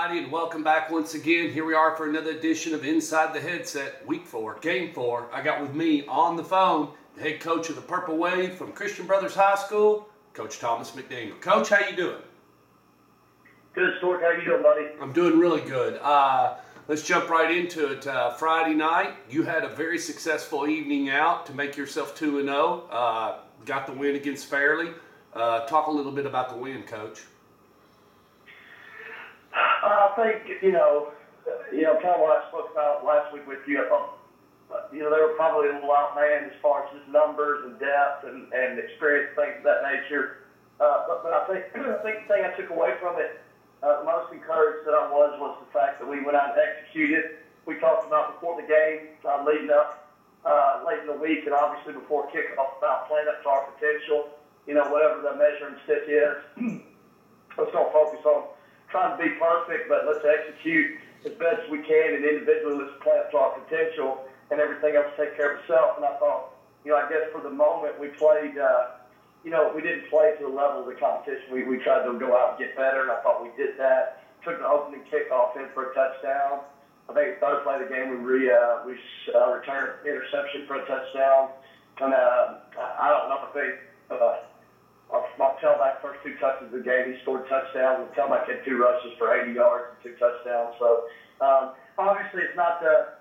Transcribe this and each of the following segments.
everybody, and welcome back once again. Here we are for another edition of Inside the Headset, Week 4, Game 4. I got with me on the phone the head coach of the Purple Wave from Christian Brothers High School, Coach Thomas McDaniel. Coach, how you doing? Good, Stork. How you doing, buddy? I'm doing really good. Let's jump right into it. Friday night, you had a very successful evening out to make yourself 2-0. Got the win against Fairleigh. Talk a little bit about the win, Coach. I think, kind of what I spoke about last week with you. They were probably a little outmanned as far as just numbers and depth and experience, things of that nature. But I think the thing I took away from it, the most encouraged that I was the fact that we went out and executed. We talked about before the game, leading up late in the week, and obviously before kickoff about playing up to our potential. Whatever the measuring stick is, let's don't focus on trying to be perfect, but let's execute as best as we can, and individually let's play up to our potential, and everything else take care of itself. And I thought, I guess for the moment we played, we didn't play to the level of the competition. We tried to go out and get better, and I thought we did that. Took the opening kickoff in for a touchdown. I think the third play of the game we returned interception for a touchdown, and I don't know if my tailback first 2 touches of the game, he scored touchdowns. The tailback had 2 rushes for 80 yards and 2 touchdowns. So obviously it's not there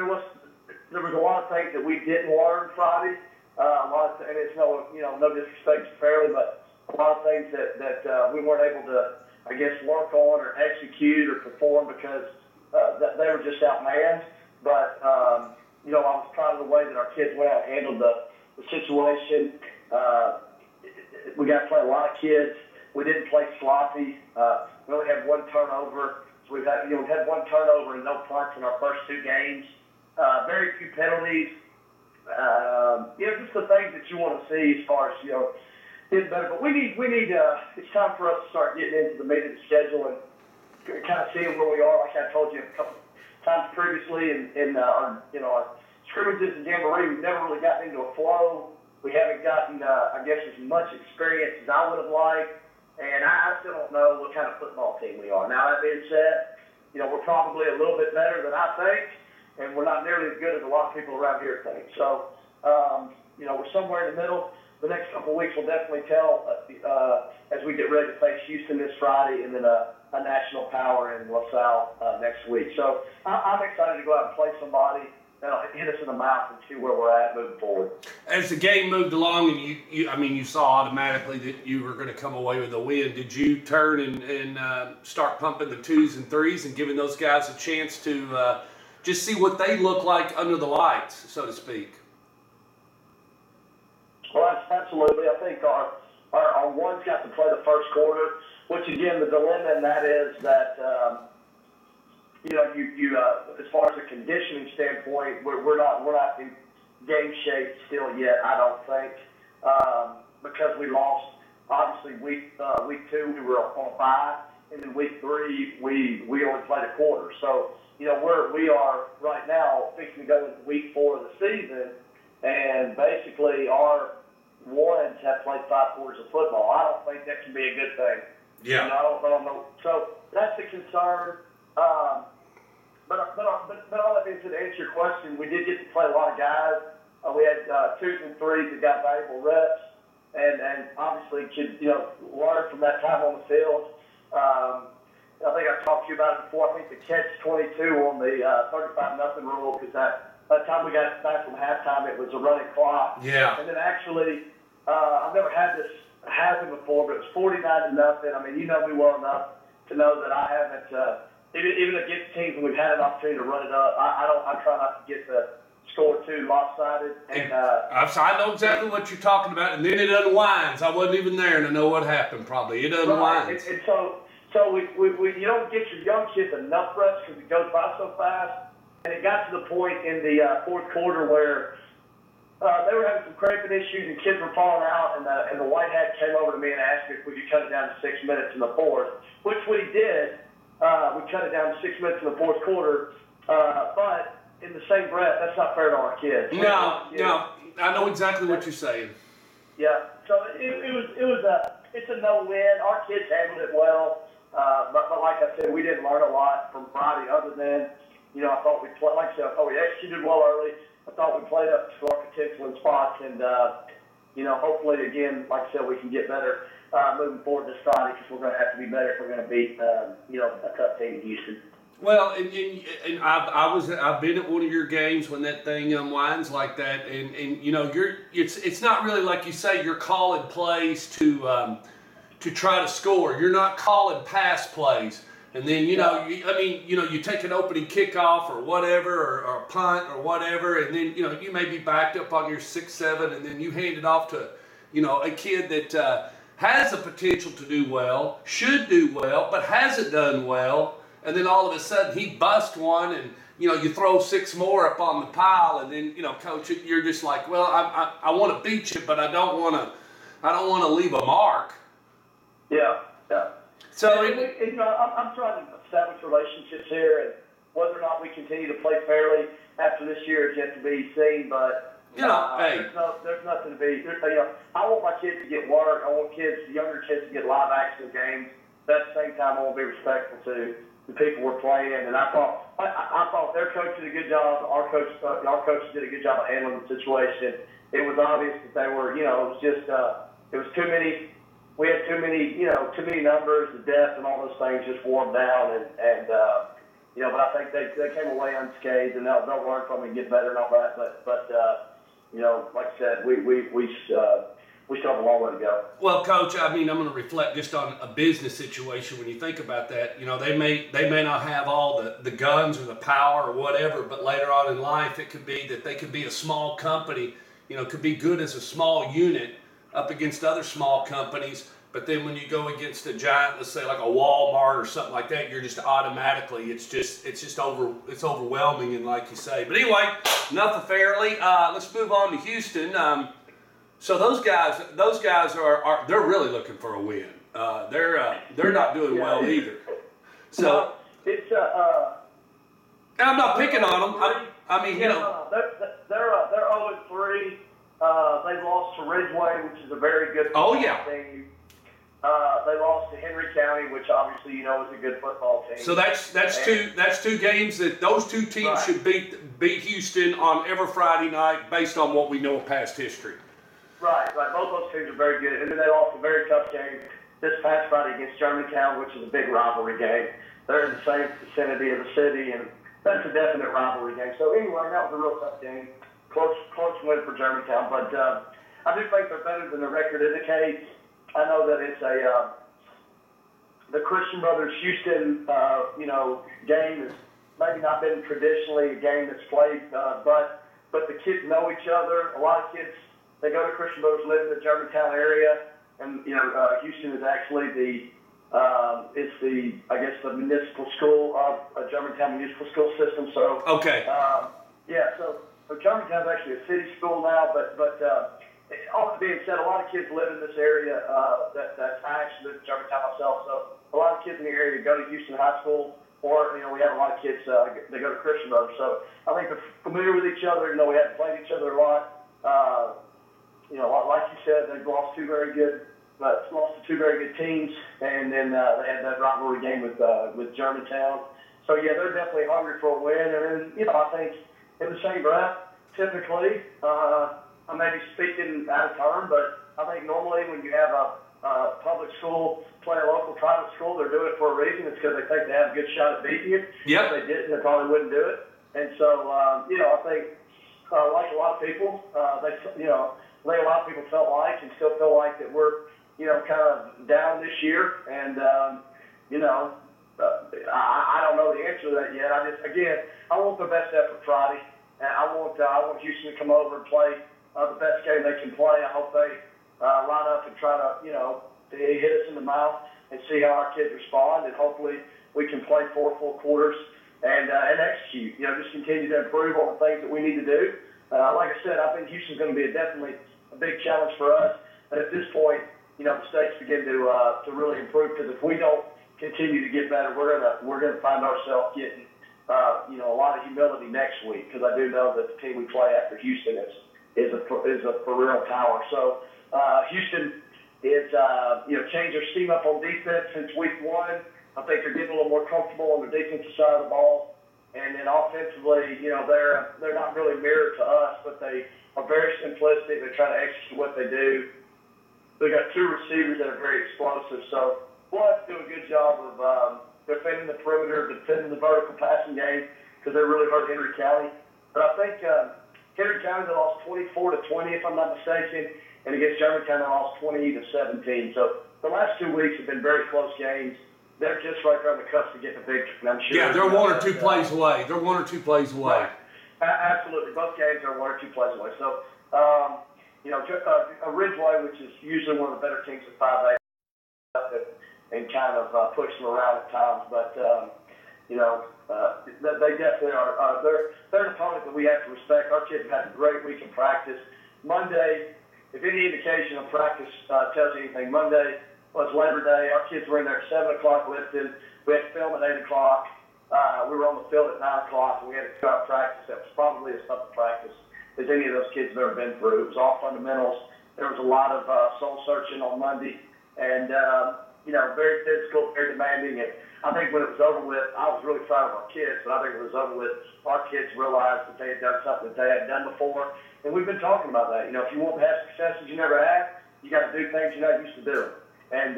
was a lot of things that we didn't learn Friday. And it's no disrespect to Fairleigh, but a lot of things that we weren't able to, I guess, work on or execute or perform because they were just outmanned. But I was proud of the way that our kids went out and handled the situation. We got to play a lot of kids. We didn't play sloppy. We only had 1 turnover. So we've had 1 turnover and no punts in our first 2 games. Very few penalties. Just the things that you want to see as far as getting better. But we need. It's time for us to start getting into the meat of the schedule and kind of seeing where we are. Like I told you a couple times previously, in our scrimmages and jamboree, we've never really gotten into a flow. We haven't gotten, as much experience as I would have liked, and I still don't know what kind of football team we are. Now, that being said, we're probably a little bit better than I think, and we're not nearly as good as a lot of people around here think. So, we're somewhere in the middle. The next couple of weeks will definitely tell as we get ready to face Houston this Friday and then a national power in LaSalle next week. So, I'm excited to go out and play somebody that'll hit us in the mouth and see where we're at moving forward. As the game moved along and you saw automatically that you were going to come away with a win, did you turn and start pumping the 2s and 3s and giving those guys a chance to just see what they look like under the lights, so to speak? Well, absolutely. I think our 1s got to play the first quarter, which, again, the dilemma in that is that as far as a conditioning standpoint, we're not in game shape still yet. I don't think because we lost obviously week 2 we were on a bye, and then week 3 we only played a quarter. So we are right now fixing to go into week 4 of the season, and basically our 1s have played 5 quarters of football. I don't think that can be a good thing. Yeah. I don't know. So that's the concern. But all that being said, to answer your question, we did get to play a lot of guys. We had 2s and 3s that got valuable reps, and obviously could learn from that time on the field. I think I talked to you about it before. I think the catch 22 on the 35-0 rule, because that time we got back from halftime, it was a running clock. Yeah. And then actually, I've never had this happen before, but it was 49-0. I mean, you know me well enough to know that I haven't. Even against teams when we've had an opportunity to run it up, I try not to get the score too lopsided. And I know exactly what you're talking about, and then it unwinds. I wasn't even there, and I know what happened. Probably it unwinds. Right. And so we you don't get your young kids enough reps because it goes by so fast. And it got to the point in the 4th quarter where they were having some cramping issues and kids were falling out, and the white hat came over to me and asked me if we could cut it down to 6 minutes in the 4th, which we did. We cut it down to 6 minutes in the 4th quarter, but in the same breath, that's not fair to our kids. No, I know exactly what you're saying. Yeah, so it's a no-win. Our kids handled it well. But like I said, we didn't learn a lot from Friday other than, I thought we played, like I said, I thought we executed well early. I thought we played up to our potential in spots. And, hopefully, again, like I said, we can get better moving forward this Friday because we're going to have to be better if we're going to beat, a tough team in Houston. Well, and I've been at one of your games when that thing unwinds like that, and it's not really like you say you're calling plays to try to score. You're not calling pass plays, and then you take an opening kickoff or whatever, or a punt or whatever, and then you may be backed up on your 6-7, and then you hand it off to a kid that has the potential to do well, should do well, but hasn't done well. And then all of a sudden he busts one, and you throw 6 more up on the pile, and then coach, you're just like, well, I want to beat you, but I don't want to leave a mark. Yeah. So I'm trying to establish relationships here, and whether or not we continue to play fairly after this year is yet to be seen. But hey, there's nothing to be. I want my kids to get work. I want younger kids to get live action games. But at the same time, I want to be respectful to the people we're playing, and I thought their coach did a good job. Our coaches did a good job of handling the situation. It was obvious that they were, it was just, it was too many. We had too many numbers, the depth, and all those things just wore them down, and but I think they came away unscathed, and they'll learn from it and get better and all that. But like I said, we still have a long way to go. Well, Coach, I'm going to reflect just on a business situation. When you think about that, they may not have all the guns or the power or whatever, but later on in life, it could be that they could be a small company, could be good as a small unit up against other small companies. But then when you go against a giant, let's say like a Walmart or something like that, you're just automatically, it's overwhelming, and like you say. But anyway, enough of Fairleigh. Let's move on to Houston. So those guys are they're really looking for a win. They're not doing well either. So it's and I'm not picking on them. They're 0-3. They lost to Ridgeway, which is a very good football team. They lost to Henry County, which obviously is a good football team. So that's two games that those two teams should beat Houston on every Friday night based on what we know of past history. Right. Both those teams are very good. And then they lost a very tough game this past Friday against Germantown, which is a big rivalry game. They're in the same vicinity of the city, and that's a definite rivalry game. So anyway, that was a real tough game. Close win for Germantown. But I do think they're better than the record indicates. I know that it's the Christian Brothers Houston, game has maybe not been traditionally a game that's played, but the kids know each other. A lot of kids, they go to Christian Brothers, live in the Germantown area, and Houston is actually the municipal school of Germantown municipal school system. So okay, so Germantown is actually a city school now, but all that being said, a lot of kids live in this area. That's I actually live in Germantown myself, so a lot of kids in the area go to Houston High School, or we have a lot of kids that go to Christian Brothers. So I think they're familiar with each other. We have played each other a lot. Like you said, they've lost to two very good teams, and then they had that rivalry game with Germantown. So yeah, they're definitely hungry for a win. And then I think in the same breath, typically, I may be speaking out of turn, but I think normally when you have a public school play a local private school, they're doing it for a reason. It's because they think they have a good shot at beating you. Yep. If they didn't, they probably wouldn't do it. And so, I think, like a lot of people, a lot of people felt like and still feel like that we're, kind of down this year. And, I don't know the answer to that yet. I want the best effort Friday. And I want Houston to come over and play the best game they can play. I hope they line up and try to, hit us in the mouth and see how our kids respond. And hopefully we can play 4 full quarters and execute. Just continue to improve on the things that we need to do. Like I said, I think Houston's going to be definitely a big challenge for us. And at this point, the stakes begin to really improve, because if we don't continue to get better, we're gonna find ourselves getting a lot of humility next week, because I do know that the team we play after Houston is a for real power. So Houston is changed their scheme up on defense since week 1. I think they're getting a little more comfortable on the defensive side of the ball. And then offensively, they're not really mirrored to us, but they are very simplistic. They try to execute what they do. They got two receivers that are very explosive. So we'll have to do a good job of defending the perimeter, defending the vertical passing game, because they really hurt Henry County. But I think Henry County lost 24-20, if I'm not mistaken, and against Germantown they lost 20-17. So the last 2 weeks have been very close games. They're just right there on the cusp of getting a victory, and I'm sure. Yeah, they're one or two plays away. They're one or two plays away. Right. Absolutely. Both games are one or two plays away. So, Ridgeway, which is usually one of the better teams at 5A, and kind of push them around at times. But, they definitely are. They're an opponent that we have to respect. Our kids have had a great week in practice. Monday, if any indication of practice tells you anything, Monday was Labor Day. Our kids were in there at 7 o'clock lifting. We had to film at 8 o'clock. We were on the field at 9 o'clock, and we had a 2-hour practice. That was probably as tough a practice as any of those kids have ever been through. It was all fundamentals. There was a lot of soul searching on Monday, and, very physical, very demanding. And I think when it was over with, I was really proud of our kids, but I think when it was over with, our kids realized that they had done something that they hadn't done before. And we've been talking about that. If you want to have successes you never had, you got to do things you're not used to doing. And,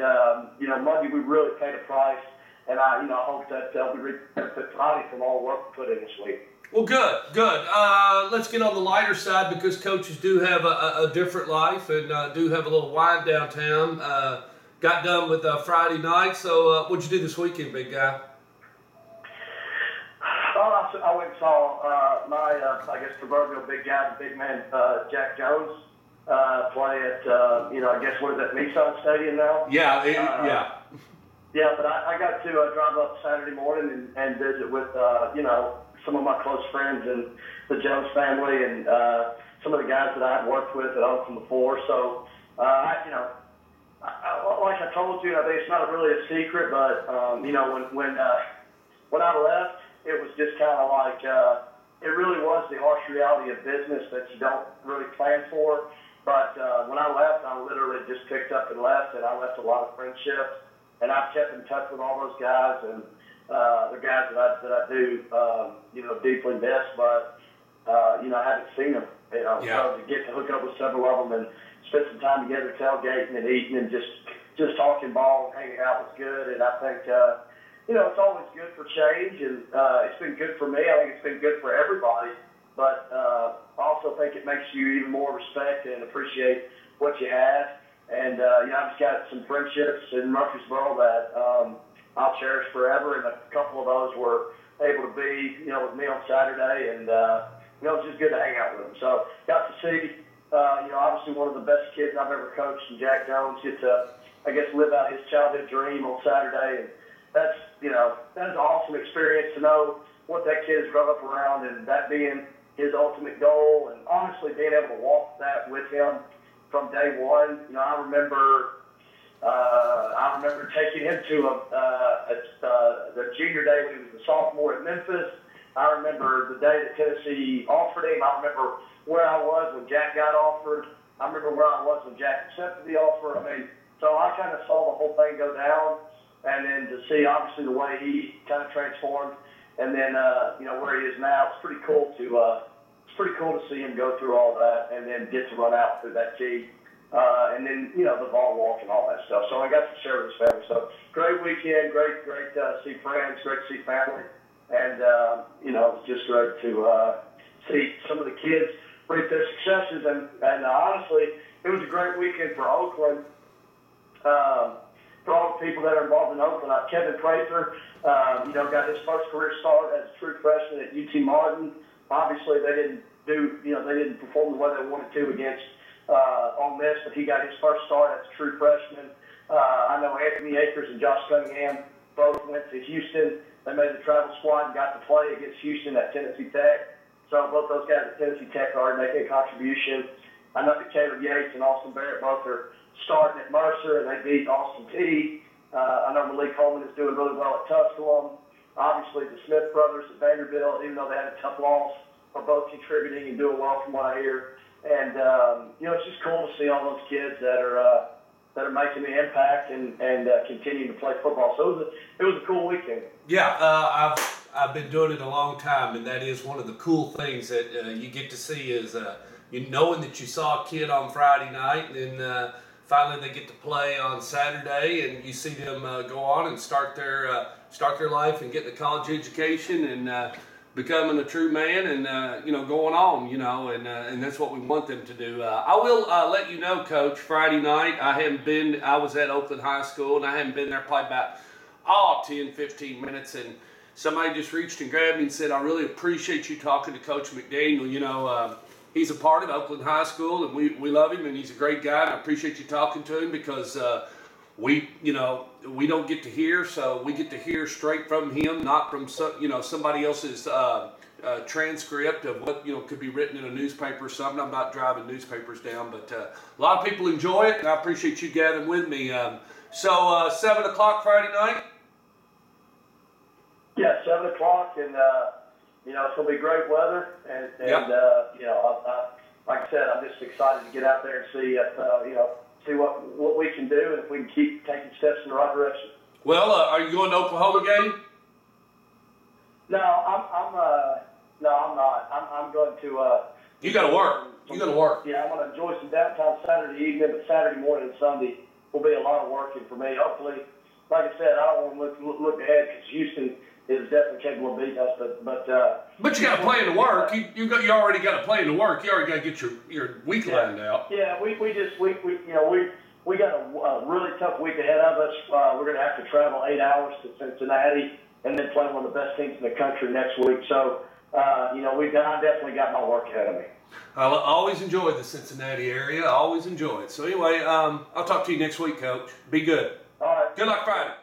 Monday we really paid a price, and I hope that we benefit Friday from all the work we put in this week. Well, good. Let's get on the lighter side, because coaches do have a different life and do have a little wind downtown. Got done with Friday night, so what'd you do this weekend, big guy? Well, I went and saw my, proverbial big guy, the big man, Jack Jones. Play at, what is that, Nissan Stadium now? Yeah, yeah. Yeah, but I got to drive up Saturday morning and visit with, some of my close friends and the Jones family and some of the guys that I've worked with at Oakland before. So, like I told you, I think it's not really a secret, but, when I left, it was just kind of like, it really was the harsh reality of business that you don't really plan for. But when I left, I literally just picked up and left, and I left a lot of friendships. And I've kept in touch with all those guys, and the guys that I do, deeply miss. But I haven't seen them. Yeah. So to get to hook up with several of them and spend some time together, tailgating and eating and just talking ball and hanging out was good. And I think it's always good for change, and it's been good for me. I think it's been good for everybody. But I also think it makes you even more respect and appreciate what you have. And, I've just got some friendships in Murfreesboro that I'll cherish forever. And a couple of those were able to be, with me on Saturday. And, it's just good to hang out with them. So got to see, obviously one of the best kids I've ever coached, and Jack Jones, get to, live out his childhood dream on Saturday. And that's an awesome experience to know what that kid has grown up around, and that being his ultimate goal, and honestly being able to walk that with him from day one. I remember taking him to the junior day when he was a sophomore at Memphis. I remember the day that Tennessee offered him. I remember where I was when Jack got offered. I remember where I was when Jack accepted the offer. So I kind of saw the whole thing go down, and then to see obviously the way he kind of transformed. And then, where he is now, it's pretty cool to see him go through all that and then get to run out through that tee. And then, the ball walk and all that stuff. So I got to share with his family. So great weekend, great to see friends, great to see family. And, it was just great to see some of the kids reap their successes. And honestly, it was a great weekend for Oakland. For all the people that are involved in Oakland, Kevin Prather, got his first career start as a true freshman at UT Martin. Obviously, they didn't perform the way they wanted to against Ole Miss, but he got his first start as a true freshman. I know Anthony Akers and Josh Cunningham both went to Houston. They made the travel squad and got to play against Houston at Tennessee Tech. So both those guys at Tennessee Tech are making a contribution. I know that Caleb Yates and Austin Barrett both are starting at Mercer, and they beat Austin Peay. I know Malik Coleman is doing really well at Tusculum. Obviously, the Smith brothers at Vanderbilt, even though they had a tough loss, are both contributing and doing well from what I hear. And, it's just cool to see all those kids that are, that are making the impact and continuing to play football. So it was a cool weekend. Yeah, I've been doing it a long time, and that is one of the cool things that you get to see is you knowing that you saw a kid on Friday night, and then finally they get to play on Saturday, and you see them go on and start their life and get the college education and becoming a true man and going on, and that's what we want them to do. I will let you know, Coach, Friday night I was at Oakland High School, and I hadn't been there probably about 10, 15 minutes, and somebody just reached and grabbed me and said, I really appreciate you talking to Coach McDaniel. He's a part of Oakland High School, and we love him, and he's a great guy, and I appreciate you talking to him because we don't get to hear, so we get to hear straight from him, not from somebody else's transcript of what could be written in a newspaper or something. I'm not driving newspapers down, but a lot of people enjoy it, and I appreciate you gathering with me. So 7 o'clock Friday night? Yeah, 7 o'clock, and it's gonna be great weather, and yep. Like I said, I'm just excited to get out there and see what we can do, and if we can keep taking steps in the right direction. Well, are you going to Oklahoma game? No, I'm not. I'm going to. You got to work. You got to work. Yeah, I'm going to enjoy some downtime Saturday evening, but Saturday morning and Sunday will be a lot of working for me. Hopefully, like I said, I don't want to look ahead because Houston is definitely capable of beating us, but you got to play in the work. You already got to play in the work. You already got to get your week lined out. Yeah, we got a really tough week ahead of us. We're going to have to travel 8 hours to Cincinnati and then play one of the best teams in the country next week. So I definitely got my work ahead of me. I always enjoy the Cincinnati area. I always enjoy it. So anyway, I'll talk to you next week, Coach. Be good. All right. Good luck Friday.